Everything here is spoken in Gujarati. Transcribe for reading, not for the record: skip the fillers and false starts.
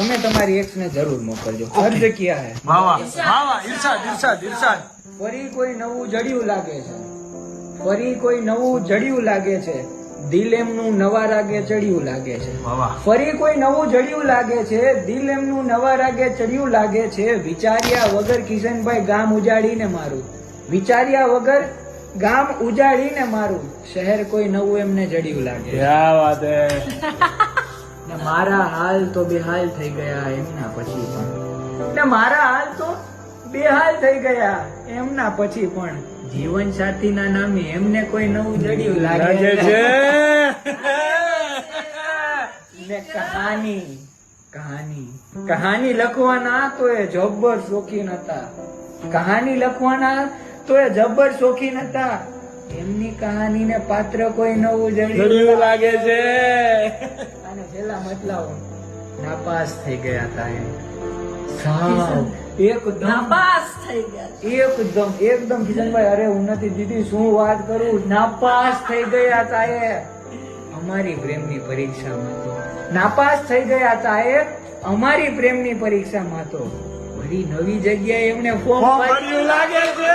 તમે તમારી એક્સ ને જરૂર મોકલજો. અર્જ કિયા હે. વાહ વાહ વાહ વાહ, ઇરશાદ ઇરશાદ ઇરશાદ. ફરી કોઈ નવું જડિયું લાગે છે, ફરી કોઈ નવું જડિયું લાગે છે, દિલ એમનું નવા રાગે ચડિયું લાગે છે. વાહ વાહ. ફરી કોઈ નવું જડિયું લાગે છે, દિલ એમનું નવા રાગે ચડિયું લાગે છે. વિચાર્યા વગર કિશનભાઈ ગામ ઉજાડીને મારું, વિચાર્યા વગર ગામ ઉજાડીને મારું, શહેર કોઈ નવું એમને જડિયું લાગે. ક્યા વાત હે. ને મારા હાલ તો બેહાલ થઈ ગયા એમના પછી પણ, ને મારા હાલ તો બેહાલ થઈ ગયા એમના પછી પણ, જીવન સાથીના નામે એમને કોઈ નવું જડિયું લાગે છે. ને કહાની લખવાના તો એ જબ્બર શોખીન હતા, કહાની લખવાના તો એ જબ્બર શોખીન હતા. એમની કહાનીને પાત્ર કોઈ નવું જડિયું લાગે છે. અને છેલ્લા મતલાઓ નાપાસ થઈ ગયા હતા એમ. સાવ એકદમ નાપાસ થઈ ગયા. એકદમ કિશનભાઈ, અરે ઉન્નતિ દીદી શું વાત કરું, નાપાસ થઈ ગયા હતા એ અમારી પ્રેમની પરીક્ષામાં તો, નાપાસ થઈ ગયા હતા એ અમારી પ્રેમની પરીક્ષામાં તો. વળી નવી જગ્યાએ એમને ફોર્મ ભર્યું લાગે છે.